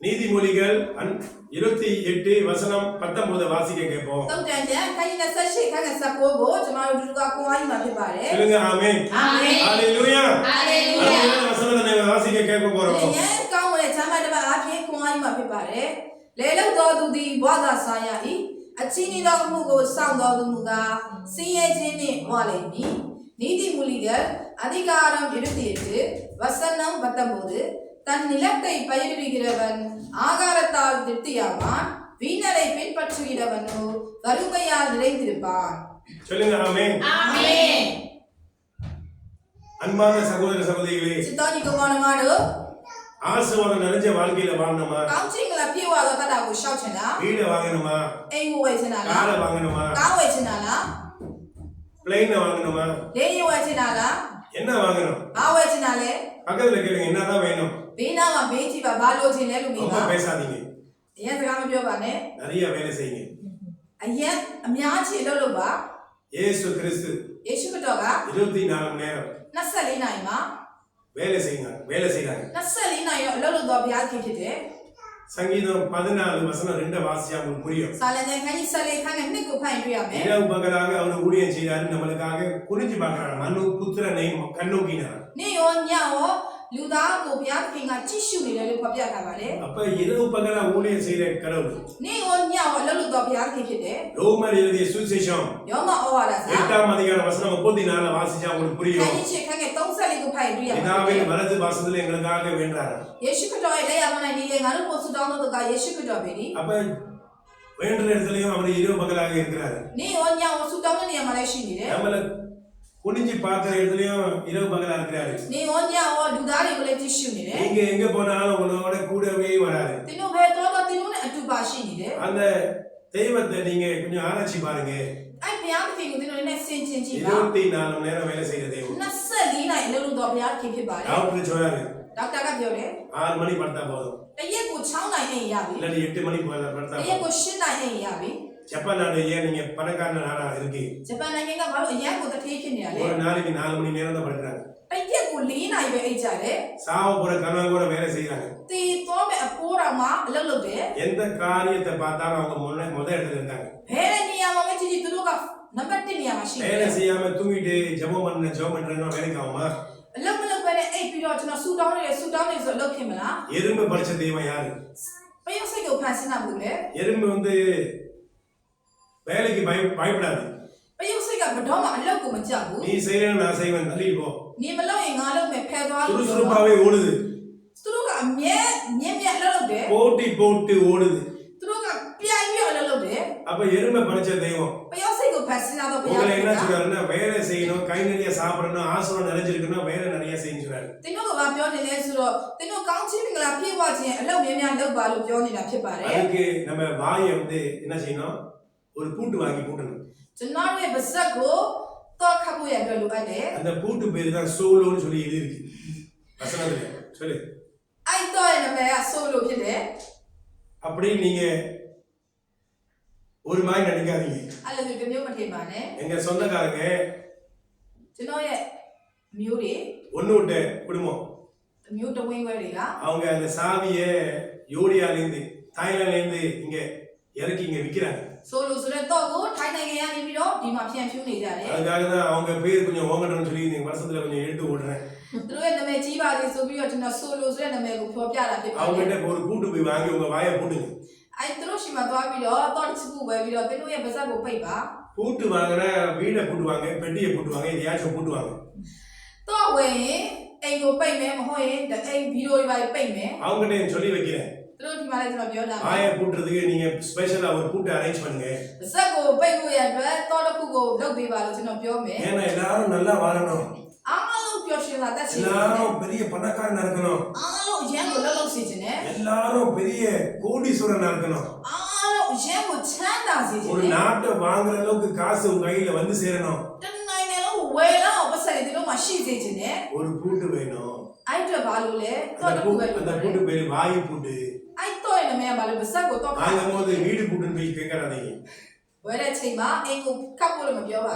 நீதிமொழிகள் 28 வசனம் 19 வாசிக்க கேட்போம். சொல்லுங்க ஆமென். ஹalleluya. ஹalleluya. வசனத்தை வாசிக்க கேட்க போறோம். நீதிமொழிகள் அதிகாரம் 28 வசனம் 19 தன் நிலத்தை பயிரிடுகிறவன் ஆகாரத்தால் திருப்தியாவான், வீணரை பின்பற்றுகிறவனோ வறுமையால் நிறைந்திருப்பான். சொல்லுங்க ஆமென். ஆமென். அன்பான சகோதர சகோதரிகளே, ஆசீர்வாதம் நிறைஞ்ச வாழ்க்கையில வாழணுமா? வீடு வாங்கணுமா? காரை வாங்கணுமா? பிளைன் வாங்கணுமா? என்ன வாங்கணும்? பக்கத்துல கேளுங்க, என்னதான் வேணும்? ரொம்ப பேசாதீங்க, நிறைய வேலை செய்யுங்க. இயேசு கிறிஸ்து 24 மணி நேரம் வேலை செய்றாங்க. சங்கீதம் 14 வசனம் 2 வாசியா உங்களுக்கு புரியும். இரவு பகலாக அவர் ஊழியம் செய்றாரு, நம்மளுக்காக குறிஞ்சு பார்க்கறாரு. மனு புத்திரனை கண்ணோக்கினார். அப்ப இரவு பகலா ஊழியம் செய்யற கடவுள். ரோமர் எழுதிய சுவிசேஷம் 8ஆம் அதிகாரம் வசனம் 34 வாசிச்சா உங்களுக்கு புரியும். பிதாவின் வலது பாசத்துல எங்களுக்காக வேண்டாரு. அப்ப வேண்டுற இடத்துலயும் அவர் இரவு பகலாக இருக்கிறாரு. நம்மள குனிஞ்சு பார்க்கிற இடத்துலயும் இரவு பகலா இருக்கிறாரு. நீங்க எங்க போனாலும் உங்களோட கூடவே வராரு. அந்த தெய்வத்தை நீங்க கொஞ்சம் ஆராய்ச்சி பாருங்க. 24 மணி நேரம் வேலை செய்யற தெய்வம். டாக்டர் சொல்றாரு, 6 மணி படுத்தா போதும், இல்ல 8 மணி படுத்தா போதும். ஜப்பான் நாடு ஏன் நீங்க பணக்கார நாடா இருக்கு, ஒரு நாளைக்கு 4 மணி நேரம் தான் படுக்கிறாங்க. சாவ போற கனவு கூட வேலை செய்யறாங்க. எந்த காரியத்தை பார்த்தாலும் அவங்க முதல் இடத்துல இருக்காங்க. வேலை செய்யாம தூங்கிட்டு ஜெபம் பண்றேன்னா வேலைக்கு ஆகுமா? எறும்பு படிச்ச தெய்வம் யாரு? எறும்பு வந்து வேலைக்கு பயப்படாது. நீ செய்யணும், நான் செய்வேன், தள்ளி போ. சுறுசுறுப்பாவே ஓடுது, போட்டி போட்டு ஓடுது. அப்ப எறும்பை படிச்ச தெய்வம் உங்களை என்ன சொல்றாருன்னா, வேலை செய்யணும், கை நிறைய சாப்பிடணும், ஆசீர்வாதம் நிறைஞ்சிருக்கணும், வேலை நிறைய செய்யுறாரு. அதுக்கு நம்ம வாயை வந்து என்ன செய்யணும்? ஒரு பூட்டு வாங்கி பூட்டணும். அந்த பூட்டு பேரு தான் சோலோன்னு சொல்லி எழுதி இருக்கு வசனத்துல. சொல்லு. அப்படி நீங்க ஒரு மாதிரி நினைக்காதீங்க. எங்க சொந்தக்காரங்க ஒண்ணு விட்ட குடும்பம், அவங்க அந்த சாவிய யோடியால இருந்து தாய்லாந்துல இருந்து இங்க இறக்கி இங்க விக்கிறாங்க. அதுக்காக தான் அவங்க பேர் கொஞ்சம் ஓங்கணும்னு சொல்லி நீங்க வருஷத்துல கொஞ்சம் எடுத்து ஓடுறேன். அவங்க கிட்ட ஒரு பூட்டு போய் வாங்கி உங்க வாயை பூட்டுங்க. பூட்டு வாங்குற வீடை பூட்டுவாங்க, பெட்டியை பூட்டுவாங்க, எதையாச்சும் பூட்டுவாங்க. அவங்ககிட்ட சொல்லி வைக்கிறேன், வாயை பூட்டுறதுக்கு நீங்க ஸ்பெஷலா ஒரு பூட்டை அரேஞ்ச் பண்ணுங்க. ஏன்னா எல்லாரும் நல்லா வாழணும், எல்லாரும் பெரிய பணக்காரனா இருக்கணும், எல்லாரும் பெரிய கோடீஸ்வரனா இருக்கணும், ஒரு நாட்டை வாங்குற அளவுக்கு காசு உங்க கையில வந்து சேரணும். ஒரு பூட்டு வேணும். அந்த பூட்டு பேரு வாயு பூட்டு. வாங்கும்போது வீடு பூட்டுன்னு போய் கேட்கறாதீங்க.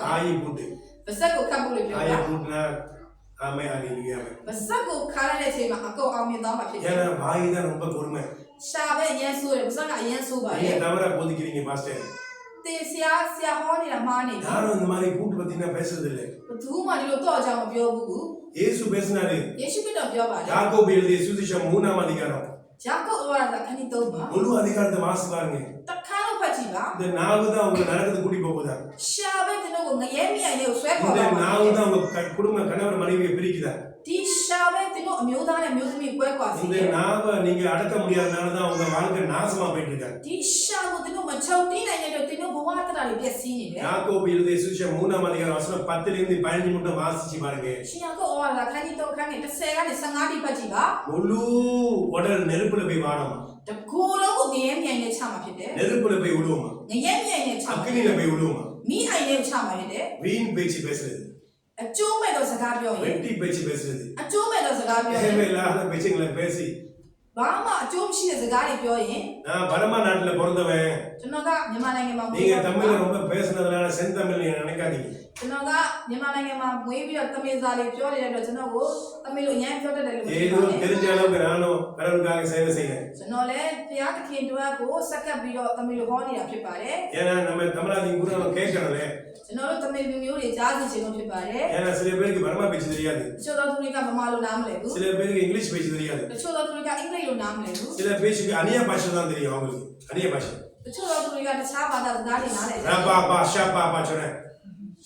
வாயு பூட்டு. வாயு பூட்டுனா ஆமே ஹalleluya မဆက်ကိုခါရတဲ့အချိန်မှာအကုန်အောင်မြင်သွားမှာဖြစ်တယ် ஏன்னா வாய் தான் ரொம்ப கொடுமை ရှာပဲအရင်ဆိုးတယ်မဆက်ကအရင်ဆိုးပါလေ நீங்க தவறா போதிக்கிறீங்க பாஸ்டர் တင်ဆရာဟောနေတာမှားနေတယ် யாரும் இந்த மாதிரி கூட்டு பத்தினா பேசுறது இல்ல ဘသူမှဒီလိုတော့အကြောင်းမပြောဘူး இயேசு பேசினாரு ယေရှုခရစ်တော်ပြောပါတယ် யாக்கோபு எழுதிய சுவிசேஷம் 3ஆம் அதிகாரம் ယာကုပ်ဩဝါဒခန်းကြီး3မှာ முழு அதிகாரத்தை வாசி பாருங்க တခါတော့ဖတ်ကြည့်ပါ இந்த நாவு தான் உங்க நரகத்துக்கு கூட்டி போகுதா ရှာပဲကျွန်တော်ကိုငရဲမြိုင်လေးကိုဆွဲခေါ် இந்த သွားပါ நாவு தான் உங்க குடும்ப கணவர் மனைவியை பிரிக்குதா ဒီရှာပဲကျွန်တော်အမျိုးသားနဲ့အမျိုးသမီးကွဲကွာစီ இந்த တယ် நாவை நீங்க அடக்க முடியாதனால தான் உங்க வாழ்க்கை நாசமா போயிட்டு இருக்கு ဒီရှာကိုကျွန်တော်မချုပ်တီးနိုင်တဲ့အတွက်ကျွန်တော်ဘဝတရတွေပျက်စီးနေတယ် யாக்கோபு எழுதிய சுவிசேஷம் 3ஆம் அதிகாரம் வசனம் 10 இருந்து 15 மட்டும் வாசிச்சு பாருங்க ရှင်ယာကုပ်ဩဝါဒခန်းကြီး3ခန်းကြီး10ကနေ15တိပတ်ကြည့်ပါ முழு உடல் நெருப்புல போய் வாடும் တကူလုံးကိုငရဲမြိုင်နဲ့ချမှာဖြစ်တယ် நெருப்புல போய் விடுவோமா ငရဲမြိုင်နဲ့ချမှာ அக்கினியில போய் விடுவோமா မိအိုင်နဲ့ချမှာဖြစ်တယ် வீண் பேச்சு பேசுறது အကျိုးမဲ့သောစကားပြောရင် வெட்டி பேச்சு பேசுறது အကျိုးမဲ့သောစကားပြောရင် தேவையில்லாத பேச்சுங்களை பேசி ဘာမှအကျိုးမရှိတဲ့စகாးတွေပြောရင် நான் பரமா நாட்டுல பிறந்தவன் ကျွန်တော်ကမြန်မာနိုင်ငံမှာမွေး நீங்க ပြီး தமிழ்ல ரொம்ப பேசுனதுனால செந்தமிழ் நீங்க நினைக்காதீங்க ကျွန်တော်ကမြန်မာနိုင်ငံမှာမွေးပြီးတော့တမင်စာလေးပြောနေတဲ့အတွက်ကျွန်တော်ကိုတမင်လိုအရင်ပြောတတ်တယ်လို့ ஏதோ தெரிஞ்ச அளவுக்கு நானும் கடவுளுக்காக சேவை செய்யறேன் ကျွန်တော်လည်းဘုရားသခင်တို့ကိုစက္ကပ်ပြီးတော့တမင်လိုဟောနေတာဖြစ်ပါတယ် ஏன்னா நம்ம தமிழாதி கூட நம்ம கேட்கறோம்ல ကျွန်တော်တို့တမင်မျိုးတွေကြားသိချင်လို့ဖြစ်ပါတယ် ஏன்னா சில பேருக்கு பரமா பேச்சு தெரியாது တချို့သောသူတွေကမမလိုနားမလည်ဘူး சில பேருக்கு இங்கிலீஷ் பேச்சு தெரியாது တချို့သောသူတွေကအင်္ဂလိပ်လိုနားမလည်ဘူး சில பேருக்கு அந்நிய பாஷை தான் தெரியும் அவங்களுக்கு அந்நிய பாஷை တချို့သောသူတွေကတခြားဘာသာစကားတွေနားလည်တယ် ரபா பாஷா பாப்பா சொன்னேன்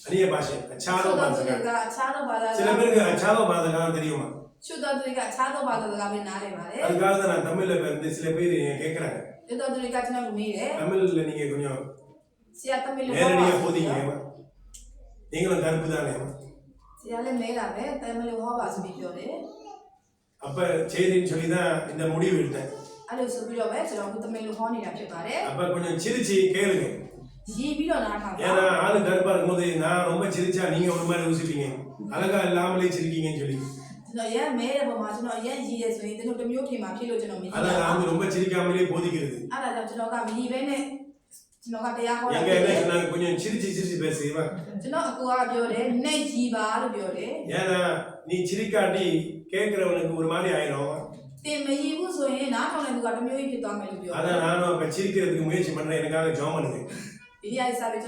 அந்நிய பாஷை တချို့ அச்சாரோ သောသူ பாஷை တွေကအခြားသောဘာသာ சில பேருக்கு அச்சாரோ பாஷை தான் தெரியுமா တချို့သောသူတွေကအခြားသောဘာသာစကားပဲနားလည်ပါတယ် அதுக்காக தான் நான் தமிழ்ல வந்து சில பேர் கேட்கறாங்க တချို့သောသူတွေကကျွန်တော်ကိုမေးတယ် தமிழ்ல நீங்க கொஞ்சம் ဆရာတမင်လိုဟော நேரடியா ပါ போதீங்க நீங்களும் கருப்பு தானே ဆရာလည်းမေးလာပဲတမင်လိုဟောပါဆိုပြီးပြောတယ် அப்ப சரின்னு சொல்லி தான் இந்த முடிவு எடுத்தேன் အဲ့လိုဆိုပြီးတော့ပဲကျွန်တော်ကတမင်လိုဟောနေတာဖြစ်ပါတယ် அப்ப கொஞ்சம் சிரிச்சு கேளுங்க ရည်ပြီးတော့နားထောင်ပါ ஏன்னா ஆளு கருப்பா இருக்கும்போது நான் ரொம்ப சிரிச்சா நீங்க ஒரு மாதிரி யோசிப்பீங்க அழகா இல்லாமலே சிரிக்கீங்கன்னு சொல்லி ကျွန်တော်ရမ်းမဲတဲ့ပုံမှာကျွန်တော်ရမ်းရည်ရဲဆိုရင်ကျွန်တော်တစ်မျိုးထင်မှာဖြစ်လို့ကျွန်တော်မရည် அதான் நான் வந்து ரொம்ப சிரிக்காமலே போதிக்கிறது အဲ့ဒါကြောင့်ကျွန်တော်ကမရည်ပဲနဲ့ကျွန်တော်ကတရားဟောတာ எங்க என்ன சொன்னாங்க கொஞ்சம் சிரிச்சு சிரிச்சு பேசுவா ကျွန်တော်အကူကပြောတယ်နှိတ်ကြီးပါလို့ပြောတယ် ஏன்னா நீ சிரிக்காட்டி கேட்கிறவனுக்கு ஒரு மாதிரி ஆயிரும் တင်မရည်ဘူးဆိုရင်နားထောင်တဲ့လူကတစ်မျိုးကြီးဖြစ်သွားမယ်လို့ပြောတယ် அதான் நானும் அப்ப சிரிக்கிறதுக்கு முயற்சி பண்றேன் எனக்காக ஜெபம் பண்ணுங்க ဒီနေ့အစားပဲကျွန်